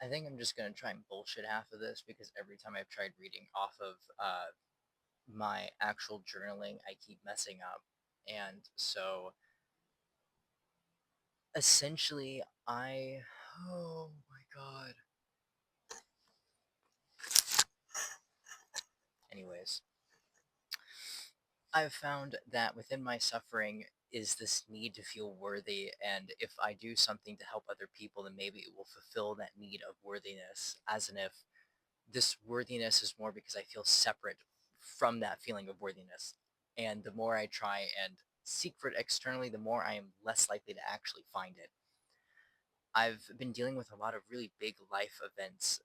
I think I'm just gonna try and bullshit half of this because every time I've tried reading off of my actual journaling, I keep messing up. And so essentially, oh my god. Anyways, I've found that within my suffering is this need to feel worthy, and if I do something to help other people, then maybe it will fulfill that need of worthiness, as in if this worthiness is more because I feel separate from that feeling of worthiness. And the more I try and seek for it externally, the more I am less likely to actually find it. I've been dealing with a lot of really big life events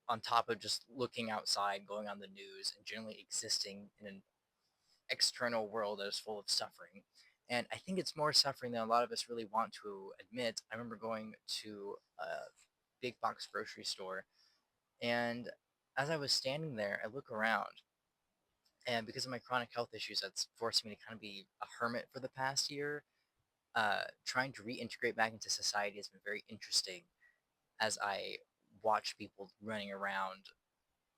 on top of just looking outside, going on the news, and generally existing in an external world that is full of suffering. And I think it's more suffering than a lot of us really want to admit. I remember going to a big box grocery store, and as I was standing there, I look around, and because of my chronic health issues, that's forcing me to kind of be a hermit for the past year. Trying to reintegrate back into society has been very interesting as I watch people running around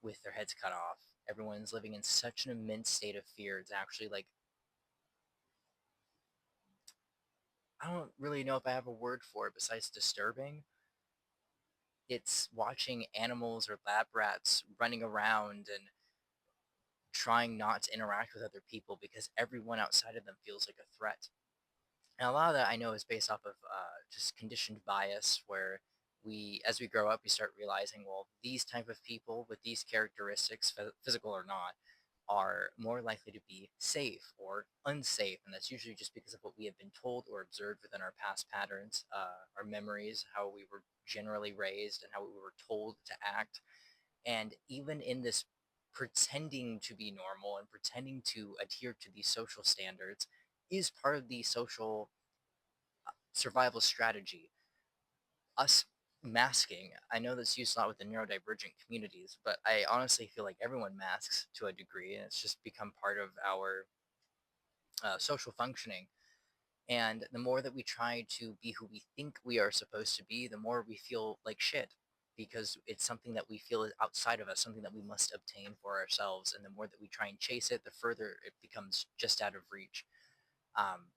with their heads cut off. Everyone's living in such an immense state of fear. It's actually like, I don't really know if I have a word for it besides disturbing. It's watching animals or lab rats running around and trying not to interact with other people because everyone outside of them feels like a threat. And a lot of that I know is based off of just conditioned bias, where as we grow up, we start realizing, well, these type of people with these characteristics, physical or not, are more likely to be safe or unsafe, and that's usually just because of what we have been told or observed within our past patterns, our memories, how we were generally raised, and how we were told to act. And even in this pretending to be normal and pretending to adhere to these social standards is part of the social survival strategy. Us masking, I know that's used a lot with the neurodivergent communities, but I honestly feel like everyone masks to a degree, and it's just become part of our social functioning. And the more that we try to be who we think we are supposed to be, the more we feel like shit because it's something that we feel is outside of us, something that we must obtain for ourselves. And the more that we try and chase it, the further it becomes just out of reach. Um,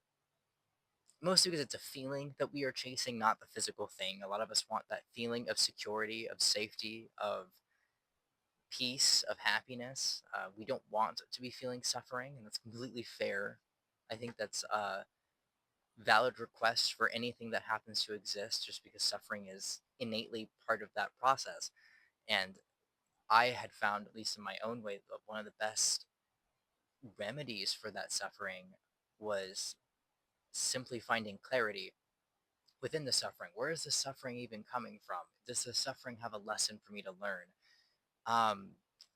Mostly because it's a feeling that we are chasing, not the physical thing. A lot of us want that feeling of security, of safety, of peace, of happiness. We don't want to be feeling suffering, and that's completely fair. I think that's valid request for anything that happens to exist just because suffering is innately part of that process. And I had found, at least in my own way, that one of the best remedies for that suffering was simply finding clarity within the suffering. Where is the suffering even coming from? Does the suffering have a lesson for me to learn? Um,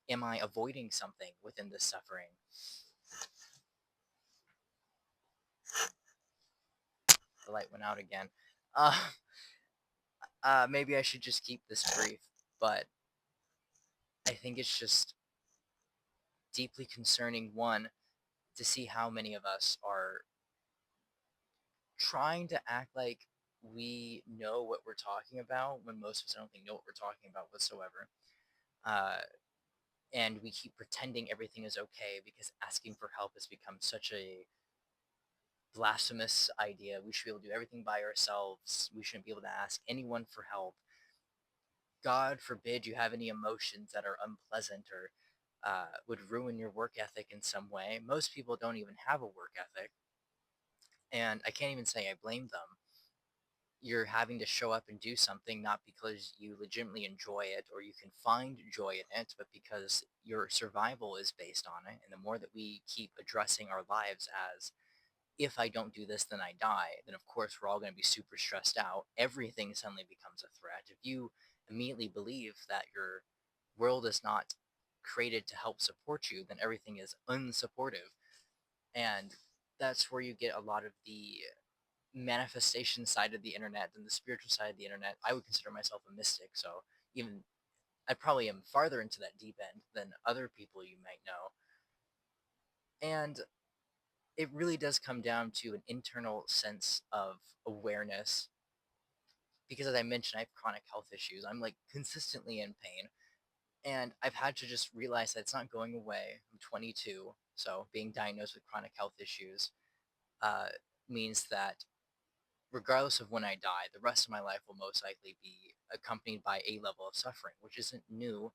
am I avoiding something within this suffering? The light went out again. Uh, maybe I should just keep this brief, but I think it's just deeply concerning, one, to see how many of us are trying to act like we know what we're talking about when most of us I don't think know what we're talking about whatsoever. Uh, and we keep pretending everything is okay because asking for help has become such a blasphemous idea. We should be able to do everything by ourselves. We shouldn't be able to ask anyone for help. God forbid you have any emotions that are unpleasant or would ruin your work ethic in some way. Most people don't even have a work ethic, and I can't even say I blame them. You're having to show up and do something not because you legitimately enjoy it or you can find joy in it, but because your survival is based on it. And the more that we keep addressing our lives as, if I don't do this, then I die, then of course we're all going to be super stressed out. Everything suddenly becomes a threat. If you immediately believe that your world is not created to help support you, then everything is unsupportive. And that's where you get a lot of the manifestation side of the internet and the spiritual side of the internet. I would consider myself a mystic, so even I probably am farther into that deep end than other people you might know. And it really does come down to an internal sense of awareness because as I mentioned, I have chronic health issues. I'm like consistently in pain, and I've had to just realize that it's not going away. I'm 22, so being diagnosed with chronic health issues uh, means that regardless of when I die, the rest of my life will most likely be accompanied by a level of suffering, which isn't new.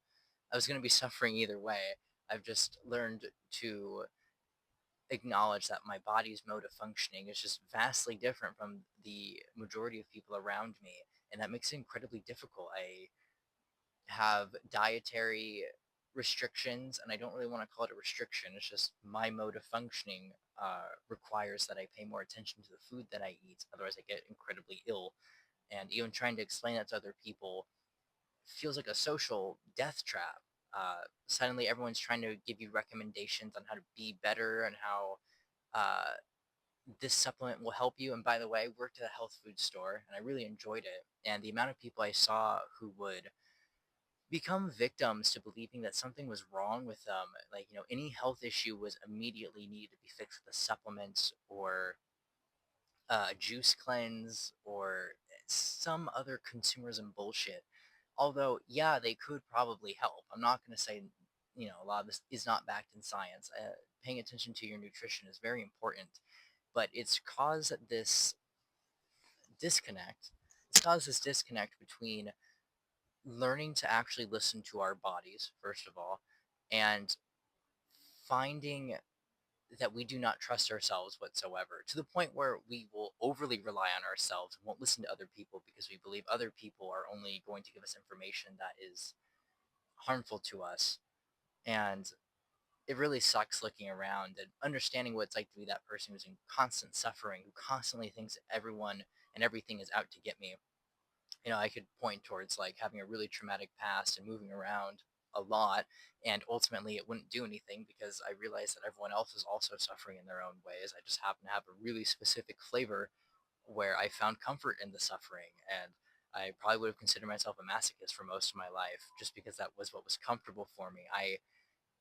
I was going to be suffering either way. I've just learned to acknowledge that my body's mode of functioning is just vastly different from the majority of people around me. And that makes it incredibly difficult. I have dietary restrictions, and I don't really want to call it a restriction. It's just my mode of functioning requires that I pay more attention to the food that I eat. Otherwise, I get incredibly ill. And even trying to explain that to other people feels like a social death trap. Suddenly, everyone's trying to give you recommendations on how to be better and how uh, this supplement will help you. And by the way, I worked at a health food store and I really enjoyed it. And the amount of people I saw who would become victims to believing that something was wrong with them, like, any health issue was immediately needed to be fixed with a supplement or a juice cleanse or some other consumerism bullshit. Although, yeah, they could probably help. I'm not going to say, a lot of this is not backed in science. Paying attention to your nutrition is very important, but disconnect. It's caused this disconnect between learning to actually listen to our bodies, first of all, and finding that we do not trust ourselves whatsoever to the point where we will overly rely on ourselves and won't listen to other people because we believe other people are only going to give us information that is harmful to us. And it really sucks looking around and understanding what it's like to be that person who's in constant suffering, who constantly thinks that everyone and everything is out to get me. I could point towards like having a really traumatic past and moving around a lot, and ultimately it wouldn't do anything because I realized that everyone else is also suffering in their own ways. I just happen to have a really specific flavor where I found comfort in the suffering, and I probably would have considered myself a masochist for most of my life just because that was what was comfortable for me. I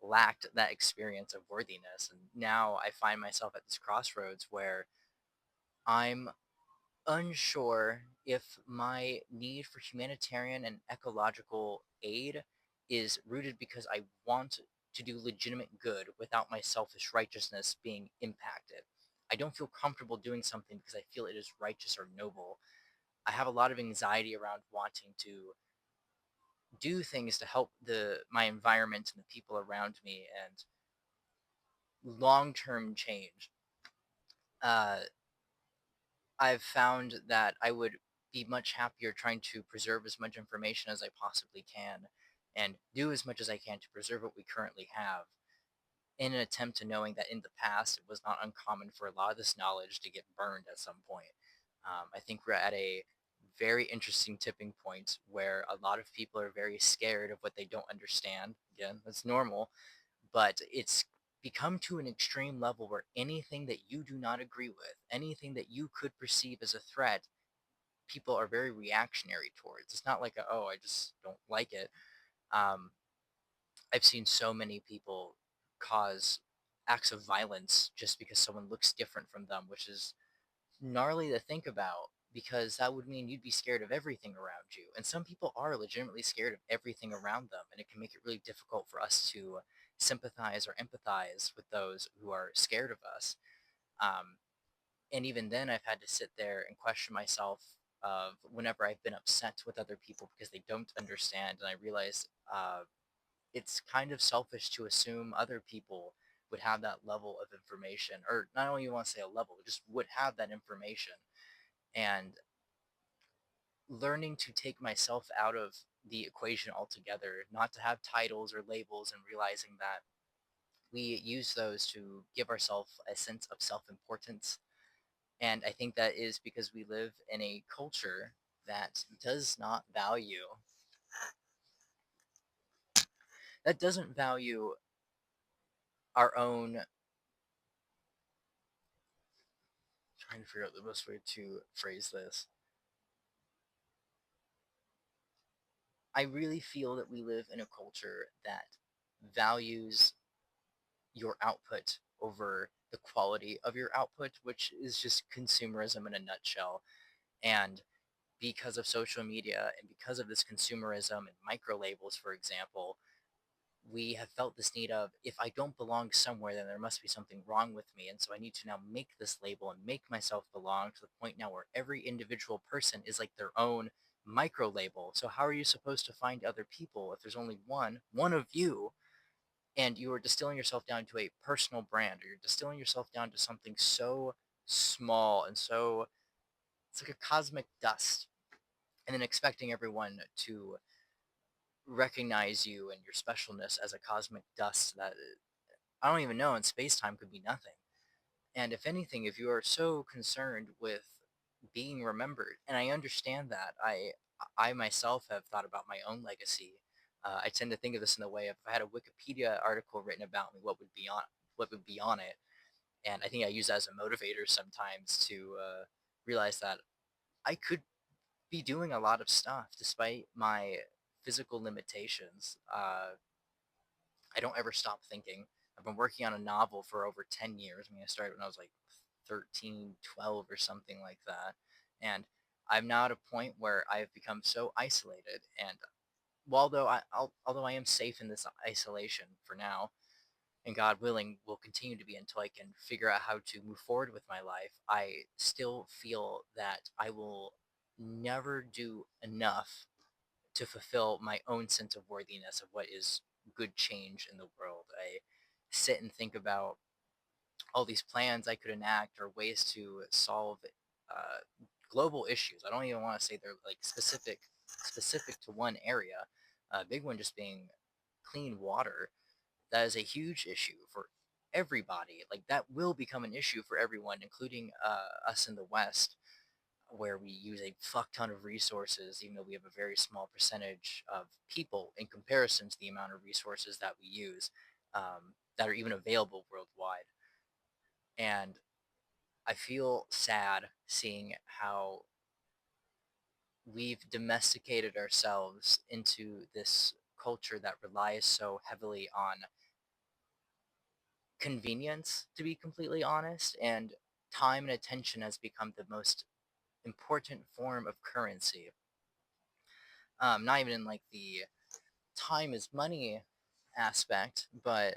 lacked that experience of worthiness, and now I find myself at this crossroads where I'm unsure if my need for humanitarian and ecological aid is rooted because I want to do legitimate good without my selfish righteousness being impacted. I don't feel comfortable doing something because I feel it is righteous or noble. I have a lot of anxiety around wanting to do things to help the my environment and the people around me and long-term change. Uh, I've found that I would be much happier trying to preserve as much information as I possibly can and do as much as I can to preserve what we currently have in an attempt to knowing that in the past it was not uncommon for a lot of this knowledge to get burned at some point. I think we're at a very interesting tipping point where a lot of people are very scared of what they don't understand. Again, that's normal, but it's become to an extreme level where anything that you do not agree with, anything that you could perceive as a threat, people are very reactionary towards. It's not like oh, I just don't like it. Um, I've seen so many people cause acts of violence just because someone looks different from them, which is gnarly to think about because that would mean you'd be scared of everything around you. And some people are legitimately scared of everything around them, and it can make it really difficult for us to sympathize or empathize with those who are scared of us. Um, and even then, I've had to sit there and question myself of whenever I've been upset with other people because they don't understand, and I realize it's kind of selfish to assume other people would have that level of information, or not only you want to say a level, just would have that information. And learning to take myself out of the equation altogether, not to have titles or labels, and realizing that we use those to give ourselves a sense of self importance. And I think that is because we live in a culture that doesn't value our own. Trying to figure out the best way to phrase this. I really feel that we live in a culture that values your output over the quality of your output, which is just consumerism in a nutshell. And because of social media and because of this consumerism and micro labels, for example, we have felt this need of, if I don't belong somewhere, then there must be something wrong with me. And so I need to now make this label and make myself belong to the point now where every individual person is like their own micro label. So how are you supposed to find other people if there's only one of you, and you are distilling yourself down to a personal brand, or you're distilling yourself down to something so small and so, it's like a cosmic dust, and then expecting everyone to recognize you and your specialness as a cosmic dust that I don't even know, and space time could be nothing. And if anything, if you are so concerned with being remembered, and I understand that, I myself have thought about my own legacy. I tend to think of this in the way of, if I had a Wikipedia article written about me, what would be on it, and I think I use that as a motivator sometimes to realize that I could be doing a lot of stuff despite my physical limitations. I don't ever stop thinking. I've been working on a novel for over 10 years. I mean, I started when I was like 13, 12, or something like that. And I'm now at a point where I've become so isolated. And although I am safe in this isolation for now, and God willing, will continue to be until I can figure out how to move forward with my life, I still feel that I will never do enough to fulfill my own sense of worthiness of what is good change in the world. I sit and think about all these plans I could enact or ways to solve global issues. I don't even want to say they're like specific to one area. A big one just being clean water. That is a huge issue for everybody. Like, that will become an issue for everyone, including us in the West, where we use a fuck ton of resources, even though we have a very small percentage of people in comparison to the amount of resources that we use, that are even available worldwide. And I feel sad seeing how we've domesticated ourselves into this culture that relies so heavily on convenience, to be completely honest, and time and attention has become the most important form of currency. Not even in like the time is money aspect, but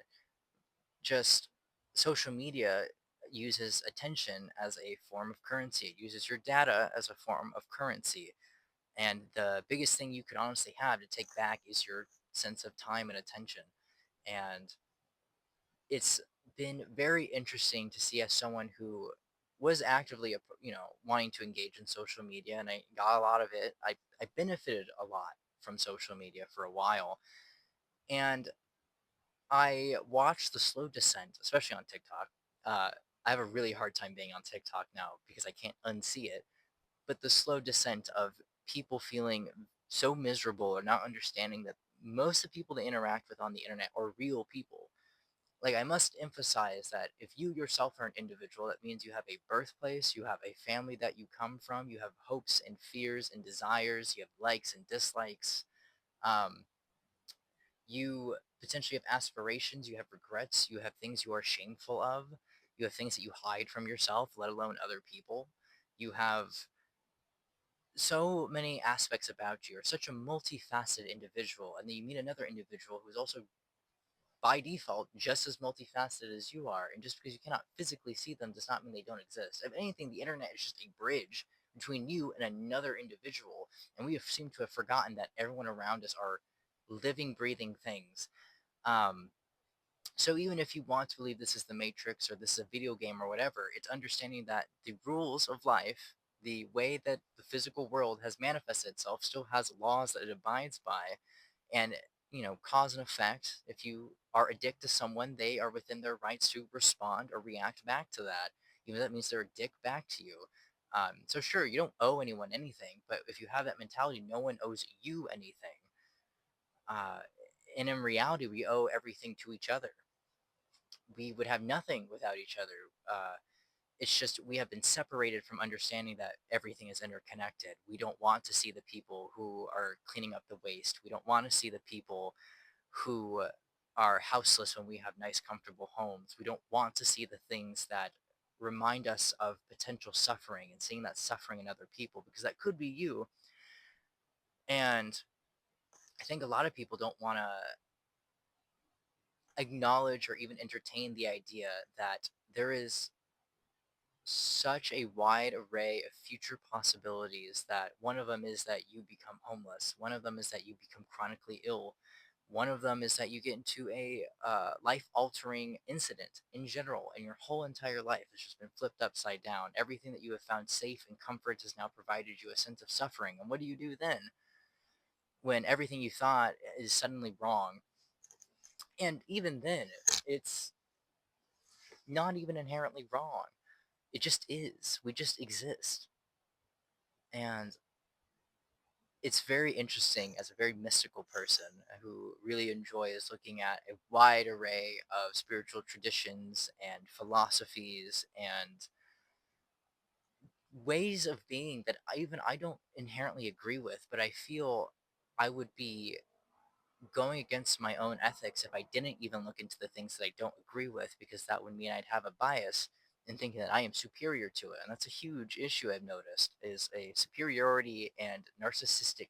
just social media uses attention as a form of currency. It uses your data as a form of currency. And the biggest thing you could honestly have to take back is your sense of time and attention. And it's been very interesting to see, as someone who was actively, wanting to engage in social media, and I got a lot of it. I benefited a lot from social media for a while, and I watched the slow descent, especially on TikTok. I have a really hard time being on TikTok now because I can't unsee it. But the slow descent of people feeling so miserable or not understanding that most of the people they interact with on the internet are real people. Like, I must emphasize that if you yourself are an individual, that means you have a birthplace, you have a family that you come from, you have hopes and fears and desires, you have likes and dislikes. Um, you potentially have aspirations, you have regrets, you have things you are shameful of, you have things that you hide from yourself, let alone other people. You have so many aspects about you. You're such a multifaceted individual, and then you meet another individual who's also by default just as multifaceted as you are. And just because you cannot physically see them does not mean they don't exist. If anything, the internet is just a bridge between you and another individual, and we have seemed to have forgotten that everyone around us are living, breathing things. Um, so even if you want to believe this is the Matrix or this is a video game or whatever, it's understanding that the rules of life, the way that the physical world has manifested itself, still has laws that it abides by. And, cause and effect. If you are a dick to someone, they are within their rights to respond or react back to that, even though that means they're a dick back to you. So sure, you don't owe anyone anything, but if you have that mentality, no one owes you anything. Uh, and in reality, we owe everything to each other. We would have nothing without each other. It's just we have been separated from understanding that everything is interconnected. We don't want to see the people who are cleaning up the waste. We don't want to see the people who are houseless when we have nice, comfortable homes. We don't want to see the things that remind us of potential suffering and seeing that suffering in other people because that could be you. And I think a lot of people don't want to acknowledge or even entertain the idea that there is such a wide array of future possibilities, that one of them is that you become homeless, one of them is that you become chronically ill, one of them is that you get into a life altering incident in general, and your whole entire life has just been flipped upside down. Everything that you have found safe and comfort has now provided you a sense of suffering. And what do you do then when everything you thought is suddenly wrong? And even then, it's not even inherently wrong. It just is. We just exist. And it's very interesting as a very mystical person who really enjoys looking at a wide array of spiritual traditions and philosophies and ways of being that I don't inherently agree with, but I feel I would be going against my own ethics if I didn't even look into the things that I don't agree with, because that would mean I'd have a bias in thinking that I am superior to it. And that's a huge issue I've noticed, is a superiority and narcissistic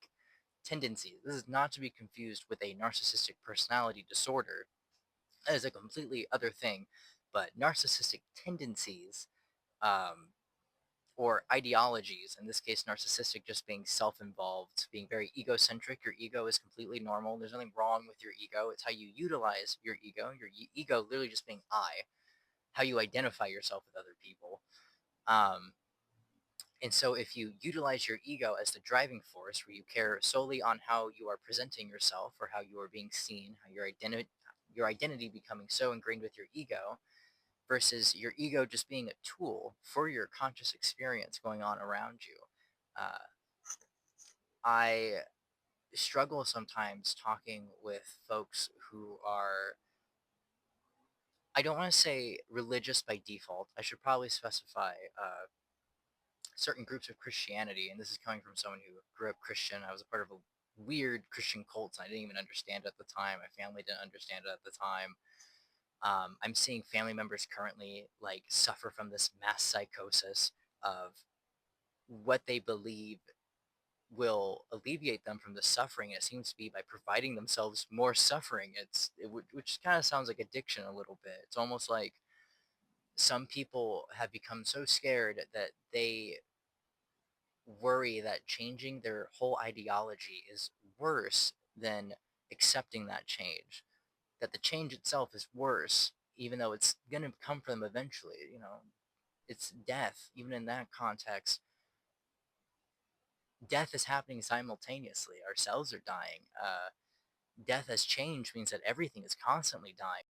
tendency. This is not to be confused with a narcissistic personality disorder. That is a completely other thing. But narcissistic tendencies, um, or ideologies, in this case, narcissistic just being self involved, being very egocentric. Your ego is completely normal. There's nothing wrong with your ego. It's how you utilize your ego. Your ego literally just being I, how you identify yourself with other people. Um, And so, if you utilize your ego as the driving force, where you care solely on how you are presenting yourself or how you are being seen, how your identity becoming so ingrained with your ego, versus your ego just being a tool for your conscious experience going on around you. Uh, I struggle sometimes talking with folks who are, I don't want to say religious by default. I should probably specify certain groups of Christianity, and this is coming from someone who grew up Christian. I was a part of a weird Christian cult, and I didn't even understand it at the time. My family didn't understand it at the time. I'm seeing family members currently like suffer from this mass psychosis of what they believe will alleviate them from the suffering. It seems to be by providing themselves more suffering. Which kind of sounds like addiction a little bit. It's almost like some people have become so scared that they worry that changing their whole ideology is worse than accepting that change. That the change itself is worse, even though it's going to come from them eventually. It's death. Even in that context, death is happening simultaneously. Our cells are dying. Death as change means that everything is constantly dying.